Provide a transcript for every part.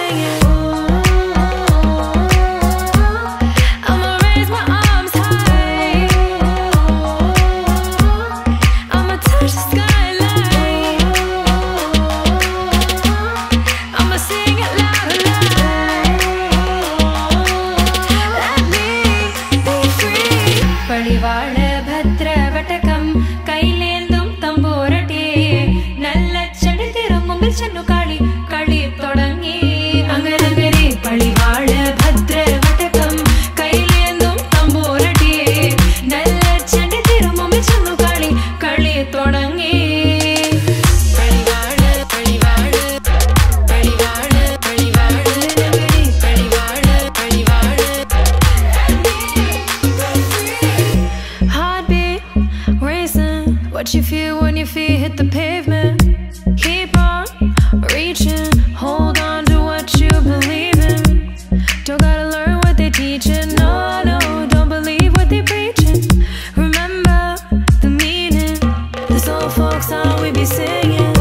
singing. I'ma raise my arms high. I'ma touch the skyline. I'ma sing it loud and loud. Let me be free. Padivaal bhadra vatakam kailendum tamborati nalla chadithirum mumbil channu kali kali thodangi anganagare padivaal bhadra vatakam kailendum tamborati nalla chadithirum mumbil channu kali kali thodangi padivaal padivaal padivaal padivaal padivaal heartbeat racing. What you feel when your feet hit the pavement? Keep on reaching, hold on to what you believe in. Don't gotta learn what they teaching. No, no, don't believe what they preaching. Remember the meaning. This old folk song we be singing.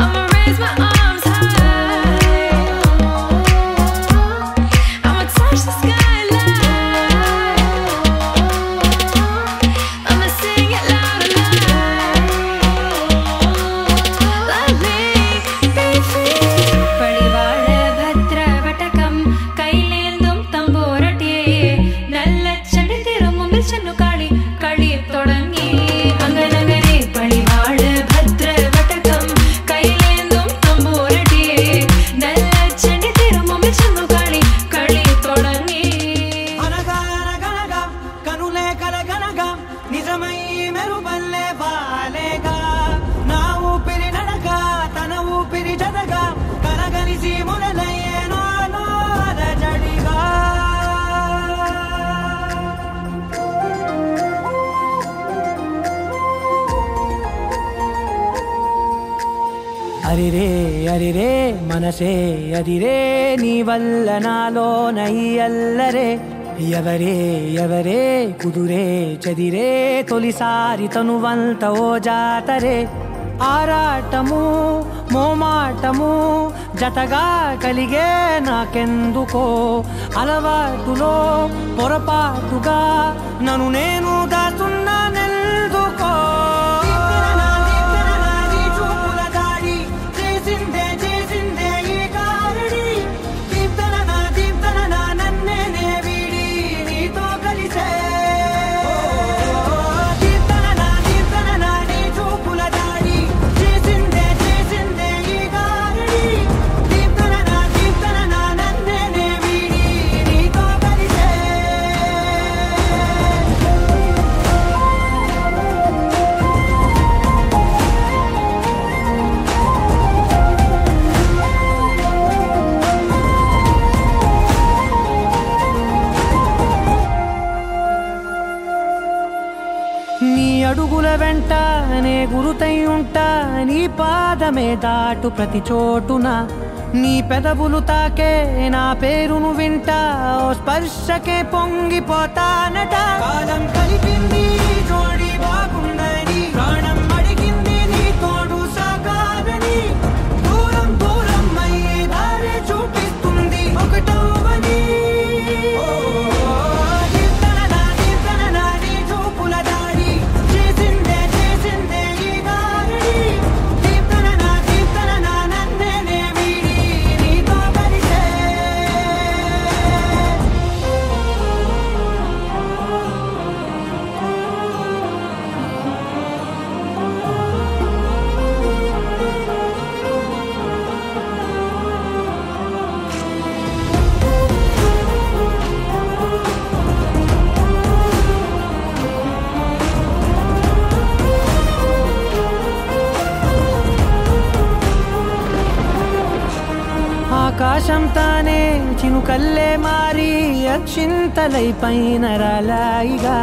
I'ma raise my arms high. I'ma touch the skyline. I'ma sing it loud and loud. Let me be free. Padivaal bhadra vatakam kailendum tamborati nalla chadithirum mumbil channu kali kali thodangi anganagare padivaal bhadra vatakam kailendum tamborati nalla chadithirum mumbil channu kali kali thodangi అనగనగనగా కనులే కలగనగా నిజమై మెరుపల్లే వాలేగా నా ఊపిరి నడక తన ఊపిరి జడగా కనగలిసి మొదలయ్యేనో అలజడిగా అరిరే అరిరే మనసే అదిరే నీ వల్ల నాలో నయ్యల్లరే ఎవరే ఎవరే కుదురే చదిరే తొలిసారి తనువంత ఓ జాతరే ఆరాటము మోమాటము జతగా కలిగే నాకెందుకో అలవాటులో పొరపాటుగా నన్ను నేను దాస్తున్నానెందుకో నీ అడుగుల వెంట నే గురుతై ఉంటా నీ పాదమే దాటు ప్రతి చోటున నీ పెదవులు తాకే నా పేరును వింటా ఓ స్పర్శకే పొంగిపోతానట కాలం కలిపింది జోడి బాగుందని ప్రాణం అడిగింది నీ తోడు సాగాలని దూరం దూరం అయ్యే దారి చూపిస్తుంది ఒకటవని ఆకాశం తానే చినుకల్లే మారి అక్షింతలై పైన రాలాయిగా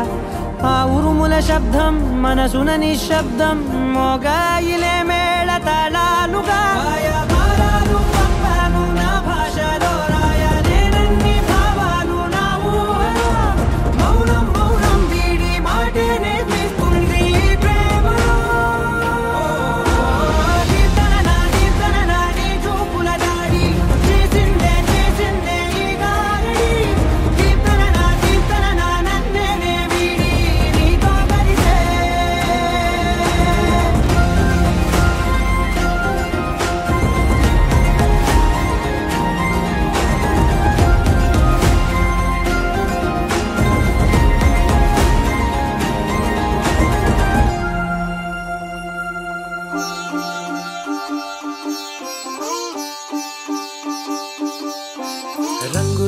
ఆ ఉరుముల శబ్దం మనసున నిశ్శబ్దం మోగాయిలే మేళ తాళాలుగా నా భాషలో రాయలేనన్ని భావాలు నా ఊహలో మౌనం మౌనం వీడి మాటే నేర్పిస్తుంది ప్రేమలో కీర్తన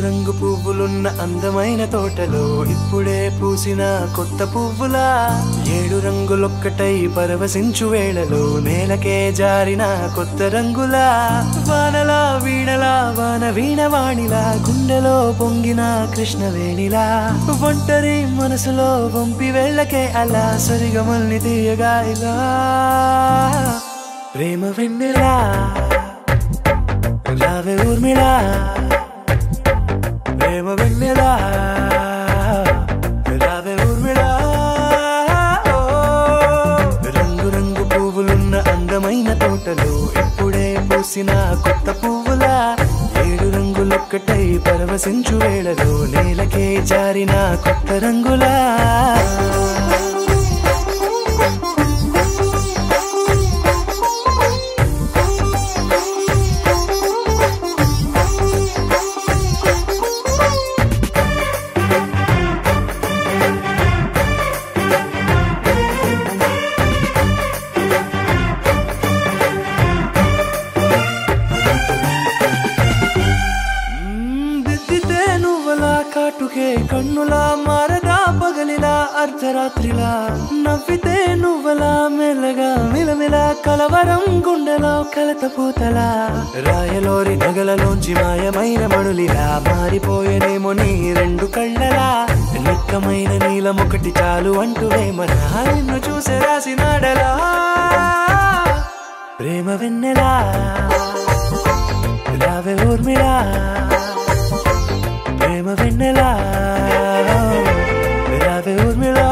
రంగు పువ్వులున్న అందమైన తోటలో ఇప్పుడే పూసిన కొత్త పువ్వులా 7 రంగులొక్కటై పరవశించు వేళలో నేలకే జారిన కొత్త రంగులా వానలా వీణలా వాన వీణవాణిలా గుండెలో పొంగిన కృష్ణవేణిలా ఒంటరి మనసులో వంపి వెళ్ళకే అలా సరిగమల్ని తీయగా ఇలా ప్రేమ వెన్నెలా రావే ఊర్మిళా ప్రేమ వెన్నెలా రావే ఊర్మిళా రంగు రంగు పువ్వులున్న అందమైన తోటలో ఇప్పుడే పూసిన కొత్త పువ్వులా 7 రంగులొక్కటై పరవశించు వేళలో నేలకే జారిన కొత్త రంగులా కాటుకే కన్నులా మారదా పగలిలా అర్ధరాత్రిలా నవ్వితే నువ్వలా మెల్లగా మిలమిలా కలవరం గుండెలో కలత పూతలా రాయలోరి నగలలోంచి మాయమైన మణులిలా మారిపోయేనేమో నీ 2 కళ్ళలా నిక్కమైన నీలమొకటి చాలు అంటూ వేమనా నిన్ను చూసే రాసినాడలా ప్రేమ వెన్నెలా రావే ఊర్మిళా ప్రేమ వెన్నెలా రావే ఊర్మిళా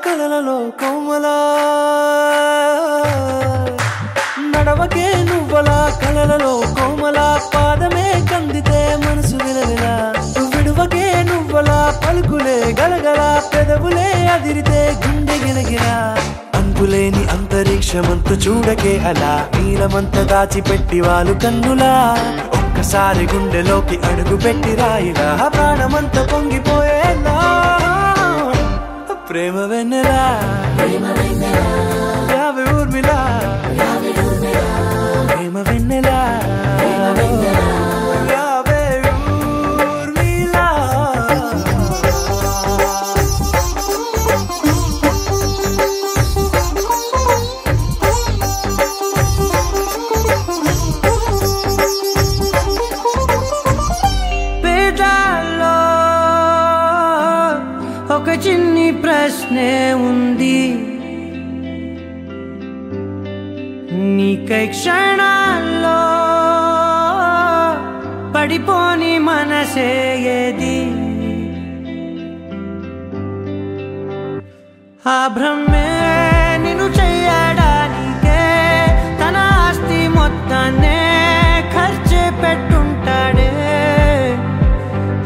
కలలలో కోమలా నడవకే నువ్వలా కలలలో కోమలా పాదమే కందితే మనసు విలవిలా విడువకే నువ్వలా పలుకులే గలగల పెదవులే అదిరితే గుండె గిలగిలా అంతులేని అంతరిక్షమంత చూడకే అలా నీలమంత దాచిపెట్టి వాళ్ళు కన్నులా ఒక్కసారి గుండెలోకి అడుగు పెట్టి రాయిలా ప్రాణమంత పొంగిపోయేలా ప్రేమ వెన్నెలా రావే ఊర్మిళా ప్రేమ వెన్నెలా రావే ఊర్మిళా పేదాల్లో ఒక చిన్ని ప్రశ్నే ఉంది నీకై క్షణాల్లో పడిపోని మనసే ఏది ఆ బ్రహ్మే నిన్ను చెయ్యడానికే తన ఆస్తి మొత్తాన్నే ఖర్చే పెట్టుంటాడే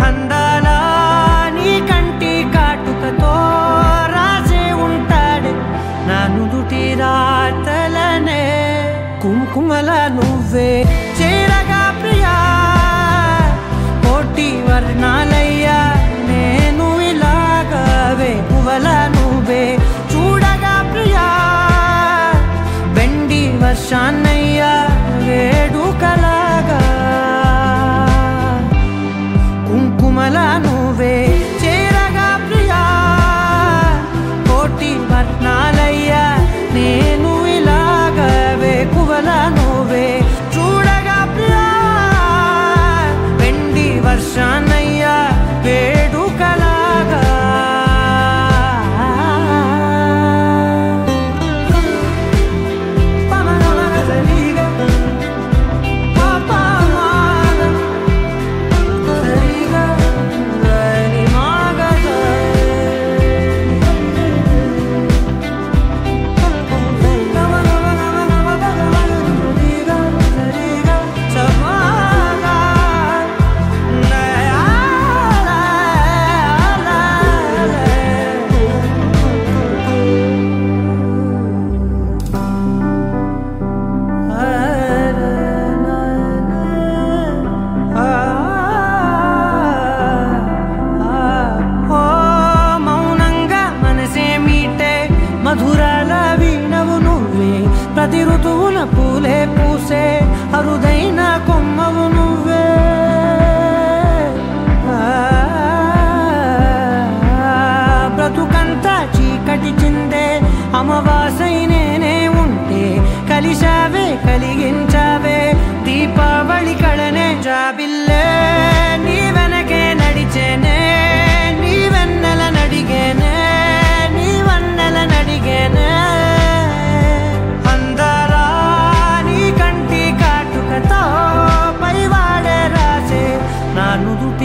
అందాలా నీ కంటి కాటుకతో రాసే ఉంటాడే నా నుదుటి రాతలనే కుంకుమల నువ్వే చేరగా ప్రియా కోటి వర్ణాలయ్యా నేను ఇలాగవే పువ్వల నువ్వే చూడగా ప్రియా వెండి వర్షాన్నయ్యా వేడు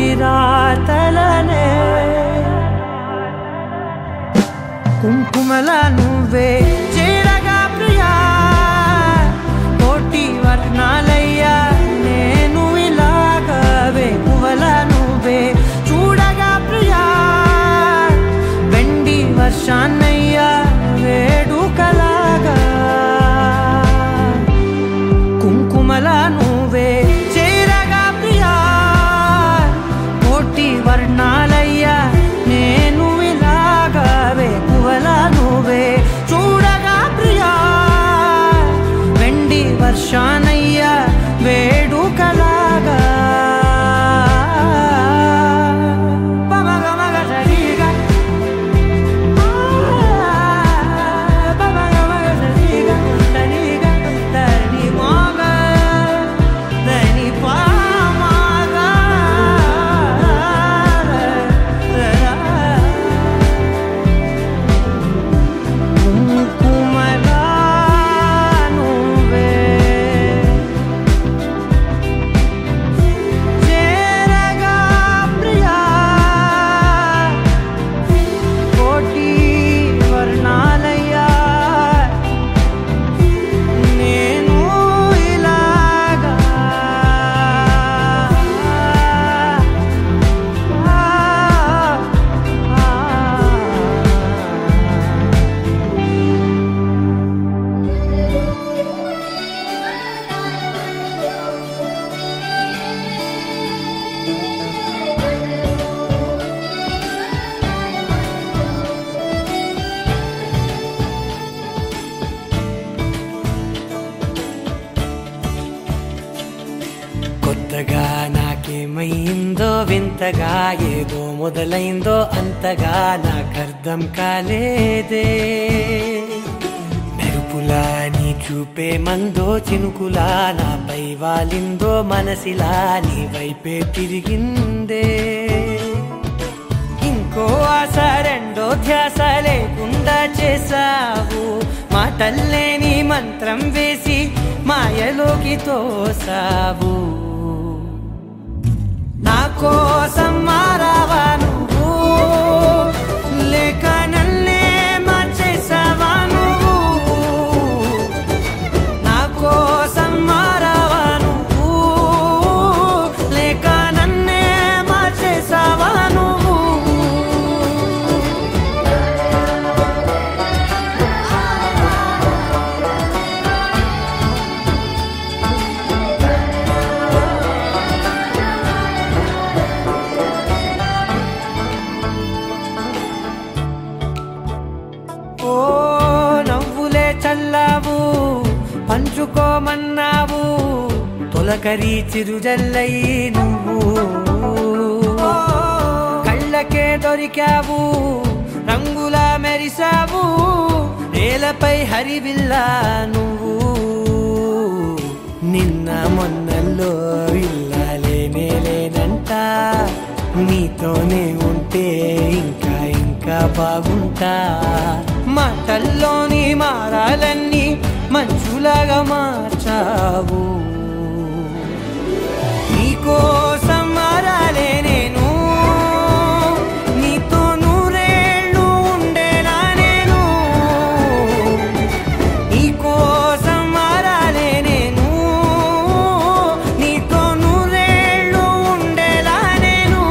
విధిరాతలనే కుంకుమల నువ్వే చేరగా ప్రియా కోటి వర్ణాలయ్యా నేను ఇలాగవే పువ్వుల నువ్వే చూడగా ప్రియా వెండి వర్షాన్నయ్యా వేడుకలాగా కుంకుమల నువ్వే చేరగా ప్రియా కోటి వర్ణాలయ్యా నేను ఇలాగవే పువ్వుల నువ్వే చూడగా ప్రియా వెండి వర్షానయ్యా వేడుకలాగా కొత్తగా నాకేమైందో వింతగా ఏదో మొదలైందో అంతగా నాకర్థం కాలేదే మెరుపులా నీ చూపే మందో చినుకులా నాపై వాలిందో మనసిలా నీ వైపే తిరిగిందే ఇంకో ఆశ రెండో ధ్యాస లేకుండా చేసావు మాటల్లే నీ మంత్రం వేసి మాయలోకి తోసావు నా కోసం మారావా నువ్వు లేక నన్నే మార్చేసావా నువ్వు నా కోసం మారావా నువ్వు లేక నన్నే మార్చేసావా నువ్వు చల్లావు పంచుకోమన్నావు తొలకరి చిరుజల్లై నువ్వు కళ్ళకే దొరికావు రంగులా మెరిసావు నేలపై హరివిల్లా నువ్వు నిన్న మొన్నల్లో ఇల్లాలేనే లేనంట నీతోనే ఉంటే ఇంకా ఇంకా బాగుంటా మాటల్లోని మారాలన్నీ మంచులాగా మార్చావు నీకోసం మారాలే నేను నీతో నూరేళ్ళు ఉండేనా నేను నీకోసం మారాలే నేను నీతో నూరేళ్ళు ఉండేలా నేను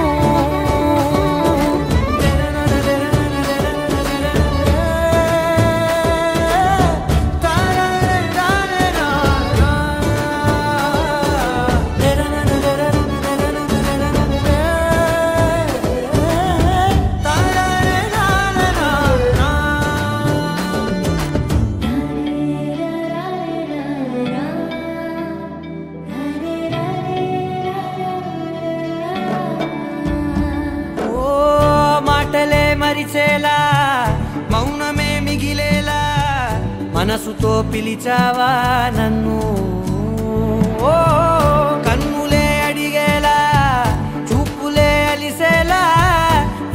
మరిచేలా మౌనమే మిగిలేలా మనసుతో పిలిచావా నన్ను ఓ కన్నులే అడిగేలా చూపులే అలిసేలా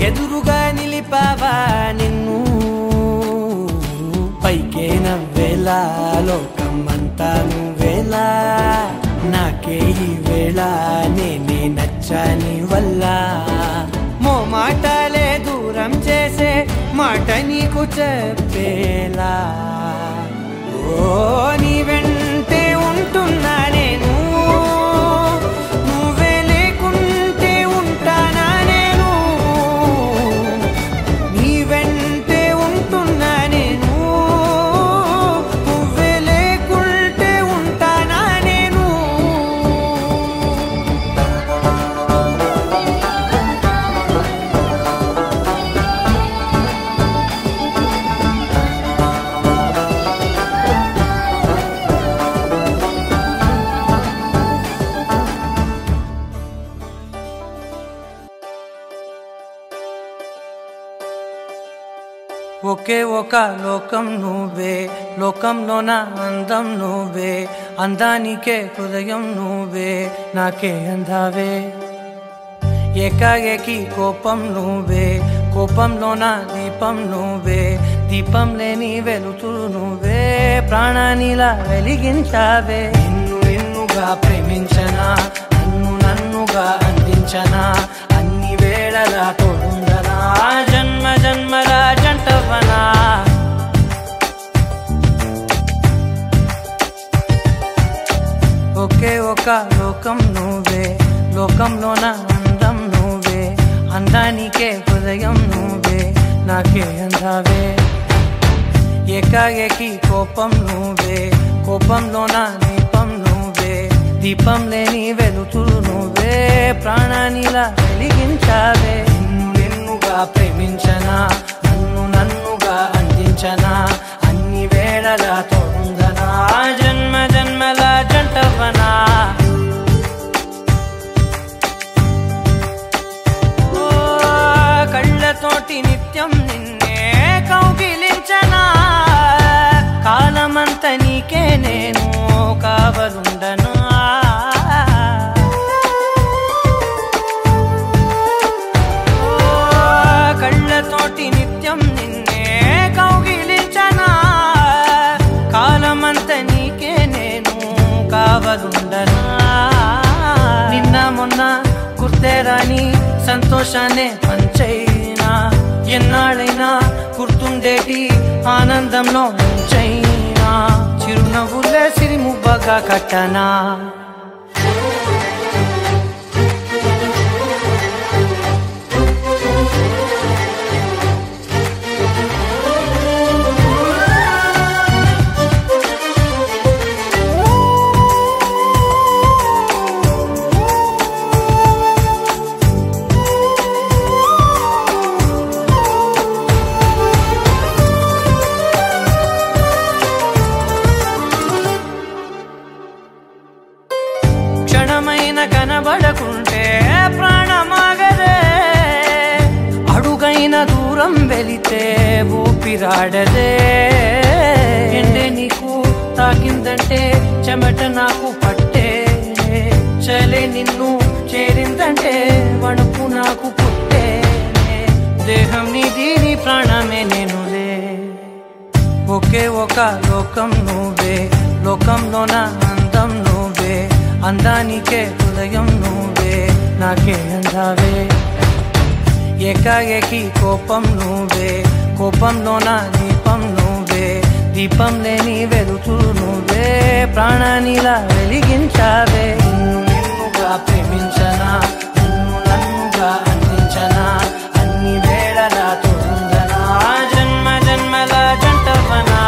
ఎదురుగా నిలిపావా నిన్ను పైకే నవ్వేలా లోకం అంతా నువ్వేలా నాకే ఈ వేళ నేనే నచ్చాని వల్ల నీకు చెప్పేలా ఓ నీ వెంటే ఉంటున్నా నేను నువ్వే లేకుంటే ఉంటానా నేను నీ వెంటే ఉంటున్నా నేను నువ్వే లేకుంటే ఉంటానా నేను ఒకే ఒక లోకం నువ్వే లోకంలోన అందం నువ్వే అందానికే హృదయం నువ్వే నాకే అందావే ఏకాఏకి కోపం నువ్వే కోపంలోన దీపం నువ్వే దీపం లేని వెలుతురు నువ్వే ప్రాణానిలా వెలిగించావే నిన్ను నిన్నుగా ప్రేమించనా నన్నుగా అందించనా అన్ని వేళలా తోడుందనా జన్మ జన్మల జంటవనా ఒకే ఒక లోకం నువ్వే లోకంలోన అందం నువ్వే అందానికే హృదయం నువ్వే నాకే అందావే ఏకాఏకి కోపం నువ్వే కోపంలోన దీపం నువ్వే దీపం లేని వెలుతురు నువ్వే ప్రాణానిలా వెలిగించావే నిన్ను నిన్నుగా ప్రేమించనా నన్నుగా అందించనా అన్ని వేళలా తోడుందనా జన్మ జన్మల జంటవనా కళ్ళతోటి నిత్యం నిన్నే కౌగిలించనా కాలమంత నీకే నేను కావలుండనా కళ్ళతోటి నిత్యం నిన్నే కౌగిలించనా కాలమంత నీకే నేను కావలుండనా నిన్న మొన్న గుర్తేరాని సంతోషాన్ని పంచైనా ఎన్నాళ్ళైనా గుర్తుండేటి ఆనందంలో ముంచైనా చిరునవ్వులే సిరిముబ్బగా కట్టనా కనబడకుంటే ప్రాణమాగదే అడుగైన దూరం వెళితే ఊపిరాడదే ఎండే నీకు తాకిందంటే చెమట నాకు పట్టే చలే నిన్ను చేరిందంటే వణుకు నాకు పుట్టే దేహం నీది నీ ప్రాణమే నేనులే ఒకే ఒక లోకం నువ్వే లోకంలోన అందం నువ్వే అందానికే హృదయం నువ్వే నాకే అందావే ఏకాఏకి కోపం నువ్వే కోపంలోన దీపం నువ్వే దీపం లేని వెలుతురు నువ్వే ప్రాణానిలా వెలిగించావే నిన్ను నిన్నుగా ప్రేమించనా నన్నుగా అందించనా అన్ని వేళలా తోడుందనా జన్మ జన్మల జంటవనా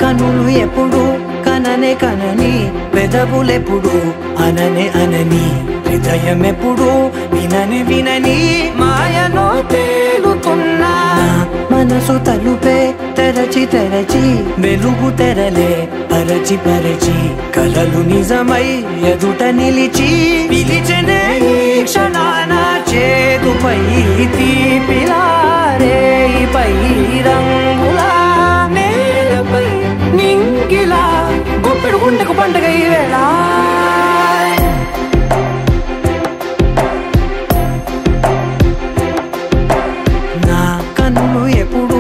కనులు ఎప్పుడు కననే కనని పెదవులెప్పుడు అననే అనని హృదయం ఎప్పుడు వినని వినని మాయలో తేలుతున్నా మనసు తలుపే తెరచి తెరచి వెలుగు తెరలే పరచి పరచి కలలు నిజమై ఎదుట నిలిచి పిలిచనే క్షణాన చేతుపై తీపిలారే పై రంగులా నేలపై నింగిలా గొప్పెడు గుండెకు పండుగ ఈ వేళ నా కన్నులు ఎప్పుడు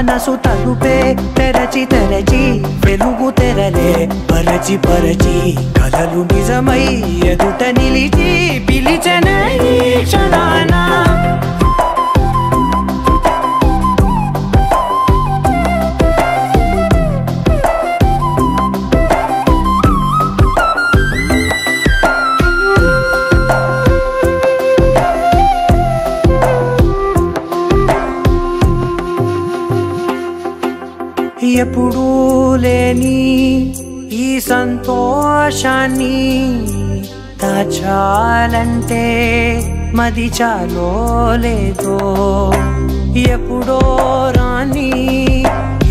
మనసు తలుపే తెరచి తెరచి వెలుగు తెరలే పరచి పరచి కలలు నిజమై ఎదుట నిలిచి పిలిచెనే ఈ క్షణాన ఎప్పుడూ లేని ఈ సంతోషాన్ని దాచాలంటే మది చాలో లేదో ఎప్పుడో రాని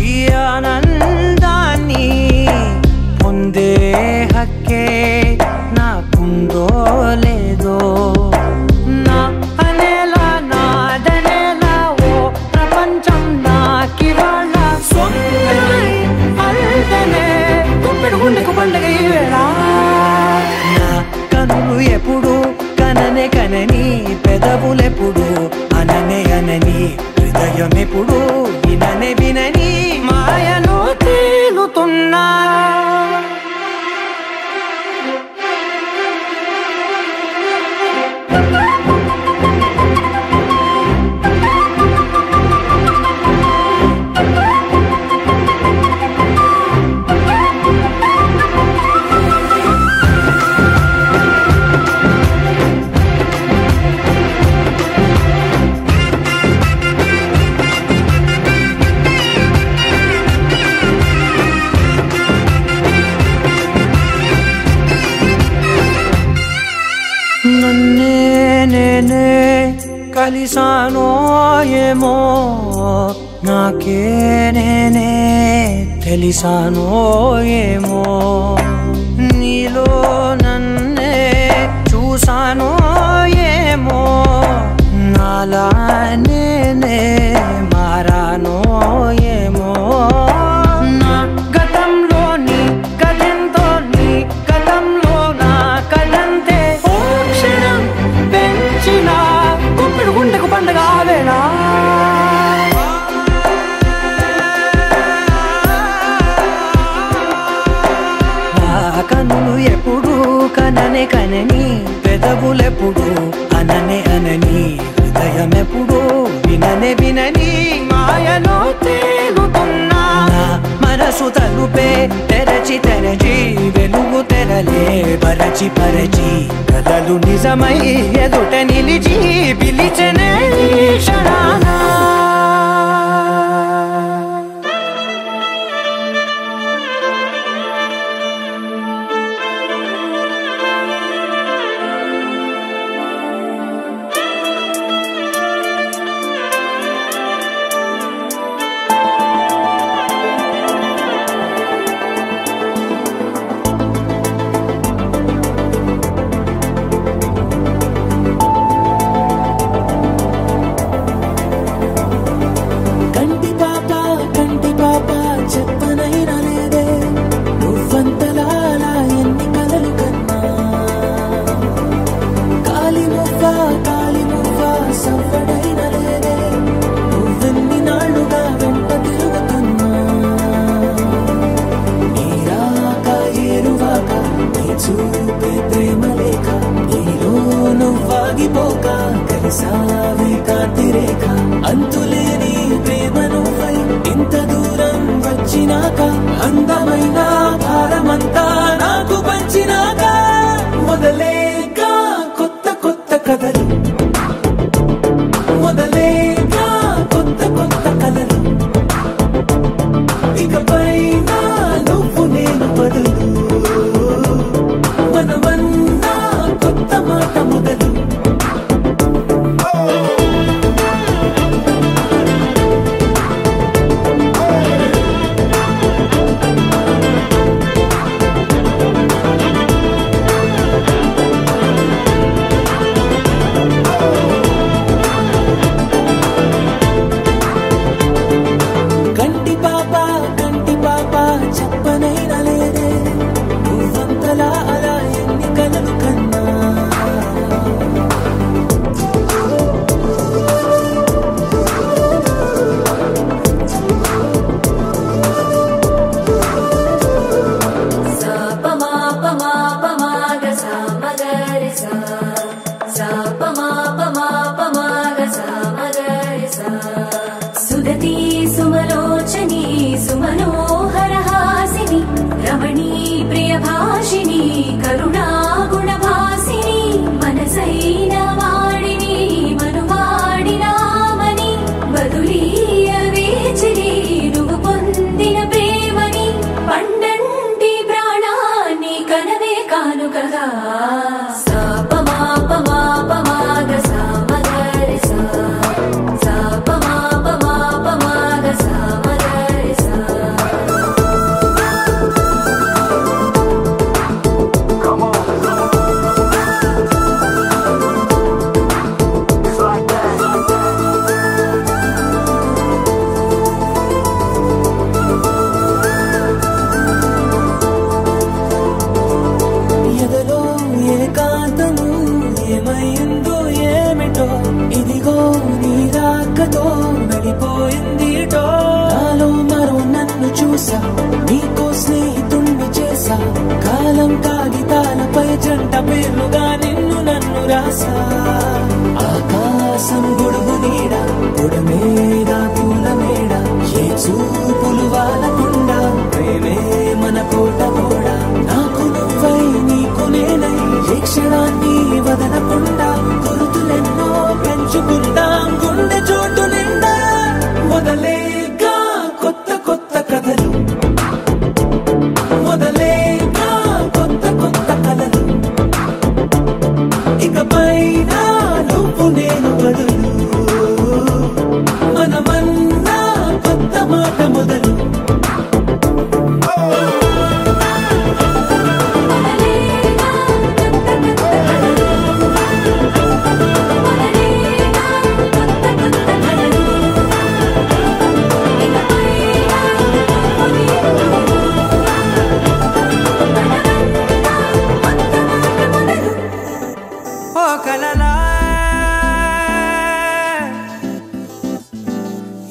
ఈ ఆనందాన్ని పొందే హక్కే నాకుందో లేదో నా అనేలా నాదనేలా ఓ ప్రపంచం నాకివాళ్ళ గుండెకు పండగ ఈ వేళ నా కనులు ఎప్పుడు కననే కనని పెదవులెప్పుడు అననే అనని హృదయం ఎప్పుడు విననే వినని మాయలో తేలుతున్నా నన్నే నేనే కలిసానో ఏమో నాకే నేనే తెలిసానో ఏమో నీలో నన్నే చూసానో ఏమో నాలా నేనే మారానో ఏమో నా గతంలోని కథంతో నీ గతంలో నా కథంతే గుండెకు పండగ ఆవేళ నా కనులు ఎప్పుడు కననే కనని పెదవులెప్పుడు అననే అనని హృదయం ఎప్పుడు విననే వినని మాయలో తేలుతున్నా నా మనసు తలుపే తెరచి తెరచి వెలుగు తెరలే పరచి పరచి కలలు నిజమై ఎదుట నిలిచి పిలిచెనే ఈ క్షణాన అంతులేని ప్రేమను ఇంత దూరం వచ్చినాక అందమైన భారమంతా నాకు పంచినాక మొదలేక కొత్త కొత్త కథలు మొదలేక కొత్త కొత్త కథలు ఇకపై నువ్వు నేను బదులు మనమన్నా కొత్త మాట మొదలు సుదతి సుమలోచని సుమనోహరహాసిని రమణీ ప్రియభాషిణి కరుణా గుణభాసిని మనసైన వాడిని మనువాడినామని బదులీయ వేచిరి నువ్వు పొందిన ప్రేమని పండంటి ప్రాణాన్ని కనవే కానుకగా నీకో స్నేహితుణ్ణి చేసా కాలం కాగితాలపై జంట పేర్లుగా నిన్ను నన్ను రాసా ఆకాశం గొడుగు నీడ పొడమేడ పూల మేడ ఏ చూపులు వాలకుండా ప్రేమే మన కోట గోడ నాకు నువ్వై నీకు నేనై ఏ క్షణాన్ని వదలకుండా గుర్తులెన్నో పెంచుకుందాం గుండె చోటు నిండా మొదలేగా కొత్త కొత్త కథలు మొదలేగా కొత్త కొత్త కలలు ఇకపైన నువ్వు నేను బదులు మనమన్నా కొత్త మాట మొదలు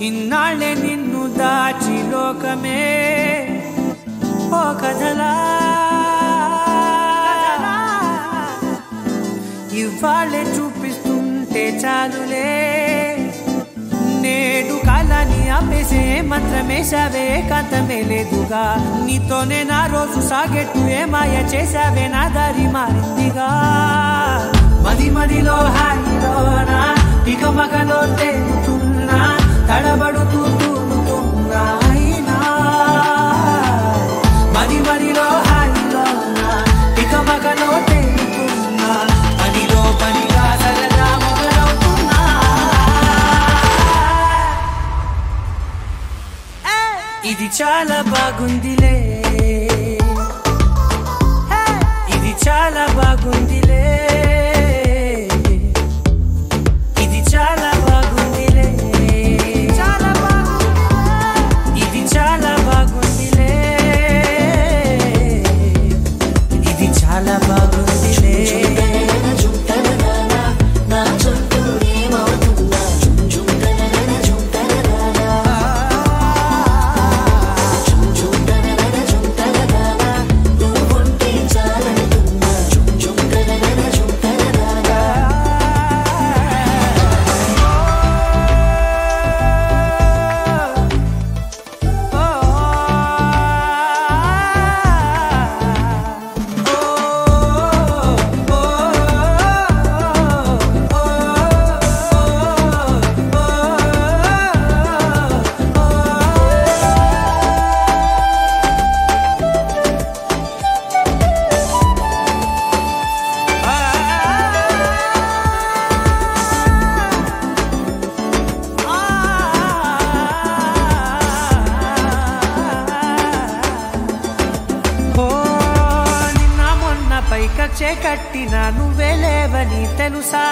ఇన్నాళ్ళే నిన్ను దాచి లోకమే ఓ కథలా ఇవాళ్ళే చూపిస్తుంటే చాలులే నేడు కాలాన్ని ఆపేసే మంత్రమేసావే కాంతమే లేదుగా నీతోనే నా రోజు సాగెట్టు ఏ మాయ చేసావే నా దారి మారిందిగా మది మదిలో హాయిలోనా ఇక మగలో తేలుతున్నా తడబడుతూ తూలుతున్నా అయినా మది మదిలో హాయిలోనా ఇక మగలో తేలుతున్నా పనిలో పనిగా సరదా మొదలవుతున్నా ఇది చాలా బాగుందిలే ఇది చాలా బాగుందిలే ఇది చాలా బాగుందిలే ఇది చాలా బాగుందిలే ఇది చాలా బాగుందిలే కట్టిన నువ్వే లేవని తెలుసా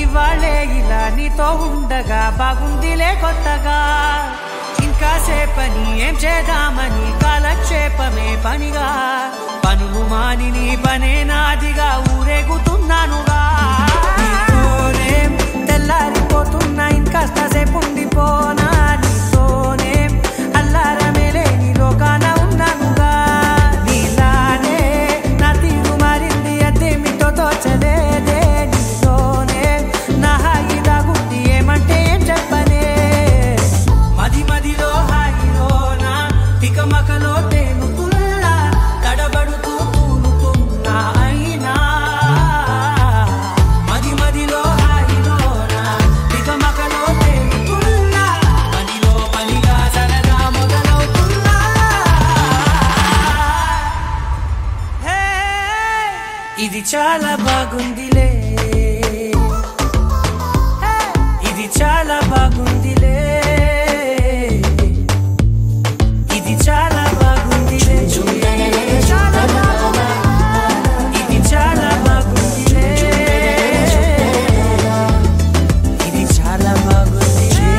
ఇవాళే ఇలా నీతో ఉండగా బాగుందిలే కొత్తగా ఇంకా సేపని ఏం చేద్దామని కాలక్షేపమే పనిగా పనులు మాని నీ పనే నాదిగా ఊరేగుతున్నానుగా తెల్లారిపోతున్నా ఇంకాస్త సేపు ఉండిపోనా నీతోనే అల్లారమే లేని లోకాన ఉన్నానుగా నీలానే నా తీరు మారింది అదేమిటో తోచలేదే నీతోనే నా హాయి దాగుంది ఏమంటే ఏం చెప్పనే చాలా బాగుందిలే ఇది చాలా బాగుందిలే ఇది చాలా బాగుందిలే ఇది చాలా బాగుందిలే ఇది చాలా బాగుందిలే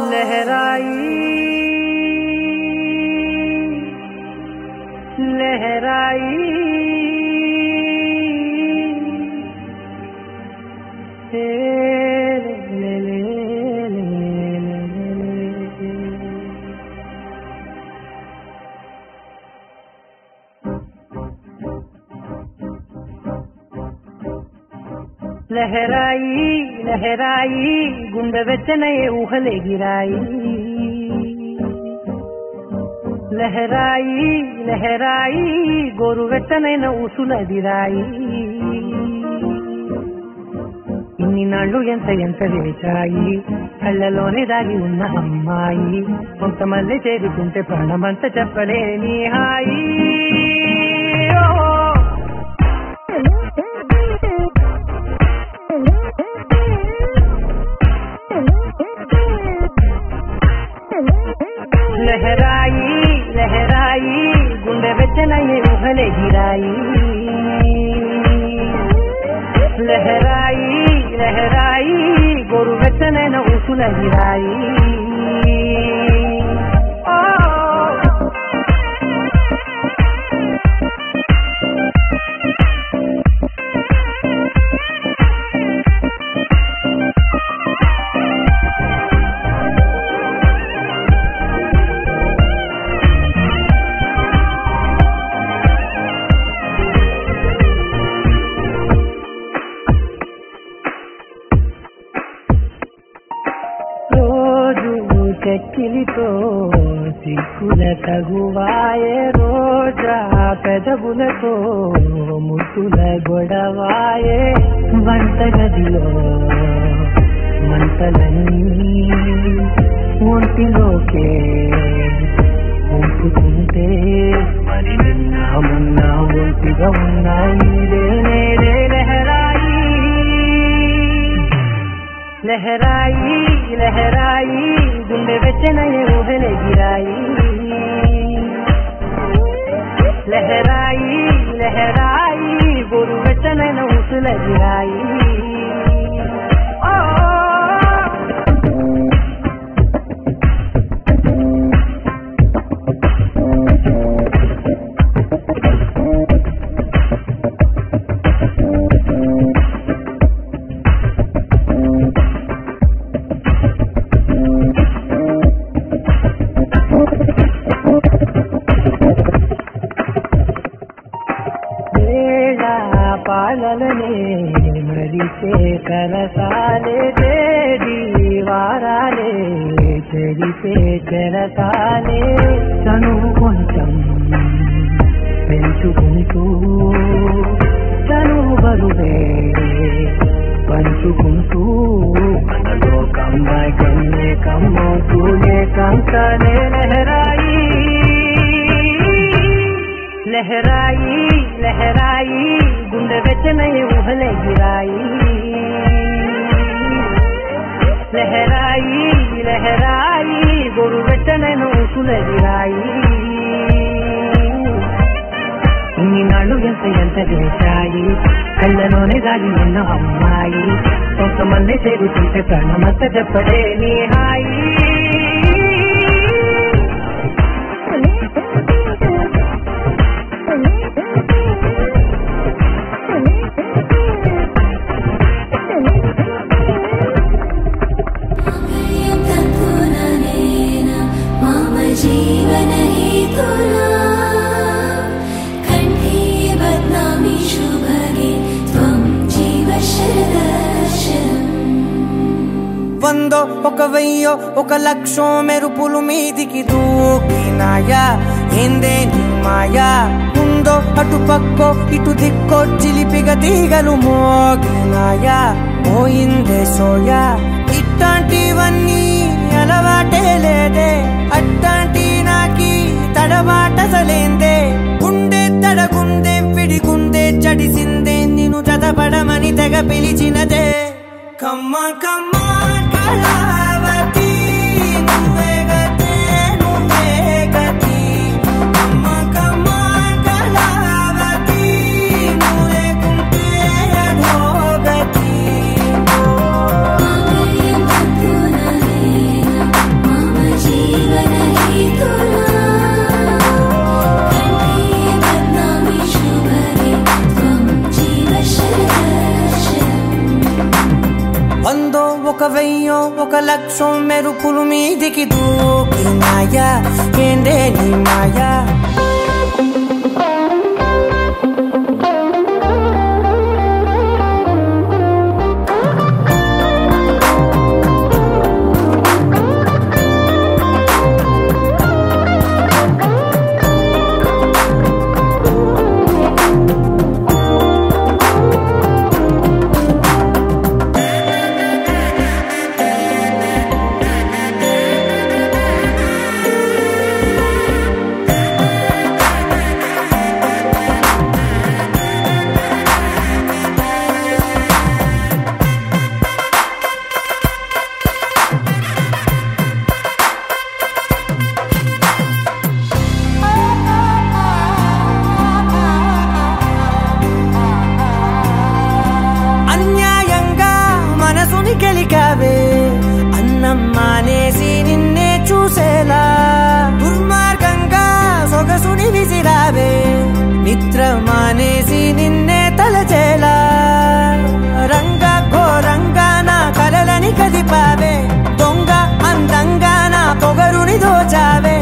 लहराई लहराई लहराई गुंडे वेचने ऊहले गिराई लहराई लहराई गोरु వెచ్చనైన ఊసులదిరాయి ఇన్ని నాళ్ళు ఎంత ఎంత వేచాయి కళ్ళలోనే దాగి ఉన్న అమ్మాయి కొంతమంది చేరుకుంటే ప్రాణమంత చెప్పలేని హాయి लहराई लहराई गुंडे वेचने ऊहले गिराई लहराई लहराई गोरु वेचनैन ऊसुलदिराई చెక్కిలితో సిక్కుల తగువాయే రోజా పెదవులతో ముసుల గొడవాయే వంటగదిలో మంటలన్నీ ఒంటిలోకే ఉంపుతుంటే మరి నిన్న మొన్న ఒంటిగా ఉన్నాయి నేనే లహరాయి लहराई लहराई गुंडे वेचने ऊहले गिराई लहराई लहराई गोरु वेचनैन ऊसुलदिराई పాలలనే మరిచే కరసాలే దీవారాలే చెడిపే చెరసాలే తను కొంచెం పెంచుకుంటూ తను బరువే పంచుకుంటూ మనలో కమ్మాయి కన్నే కమ్మవుతూనే కంకనే లహరాయి लहराई लहराई गुंडे वेचने ऊहले गिराई लहराई लहराई गोरु वेचनैन ऊसुलदिराई ఇన్ని నాళ్ళు ఎంత ఎంత చేశాయి కళ్ళలోనే దాగి ఉన్న అమ్మాయి కొంతమంది చేరుకుంటే ప్రాణమంత చెప్పలేని హాయి जीवन हेतुना कंठे बदनामी शुभगे त्वं जीव शरदर्शनम् వందో ఒక వెయ్యో ఒక లక్షో మెరుపులు మీదికి దూకినాయా ఏందే నీ మాయా ఉందో అటు పక్కో ఇటు దిక్కో చిలిపిగ తీగలు మోగినాయా పోయిందే సోయా ఇట్లాంటివన్నీ కదే అట్టాంటి నాకి తడబాటసలేందే గుండె తడగుందే విడిగుందే చడిసిందే నిన్ను జతపడమని తెగ పిలిచినదే కమ్మ కమ్మ కళావతి నువ్వే గతే నువ్వే గతి కమ్మ కమ్మ కళావతి నువ్వే కుంటే అధోగతి వందో ఒక వెయ్యో ఒక లక్షం మెరుపులు మీదికి దూకినాయా ఏందే నీ మాయా అన్నం మానేసి నిన్నే చూసేలా దుర్మార్గంగా సొగసుని విసిరావే నిద్ర మానేసి నిన్నే తలచేలా రంగా ఘోరంగా నా కలలని కదిపావే దొంగ అందంగా నా పొగరుని దోచావే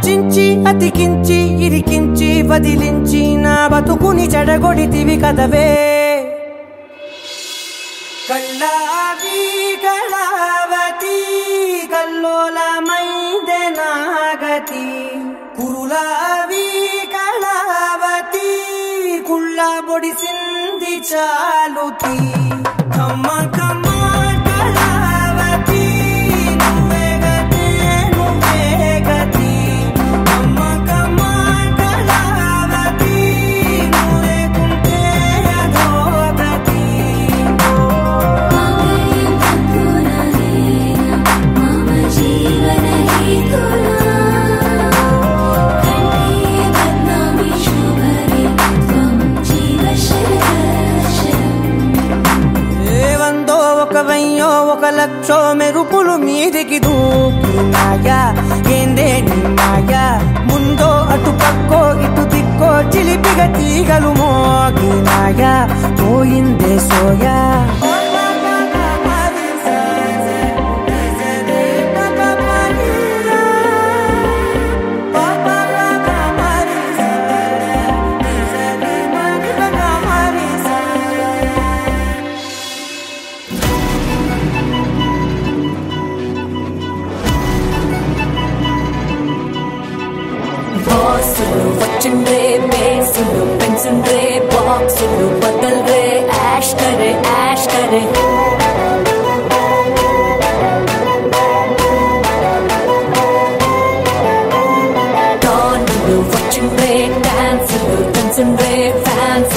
చించి అతికించి ఇరికించి వదిలించి నా బతుకుని చెడగొడితివి కదవే కళ్ళావి కళావతి కల్లోలమైందే నాగతి కురులావి కళావతి కుళ్ళ బొడిసింది చాలుతి కమ్మ కమ్మ కళావతి నువ్వే గతే నువ్వే గతి కమ్మ కమ్మ కళావతి నువ్వే కుంటే అధోగతి ఒక లక్షో మెరుపులు మీదికి దూకినాయా ఏందే నీ మాయా ముందో అటు పక్కో ఇటు దిక్కో చిలిపిగా తీగలు మోగినాయా పోయిందే సోయా वचनरे पेंसिल पेंसिल रे बॉक्स बदल रे ऐश करे टॉन वचन रे डांस रे फैंस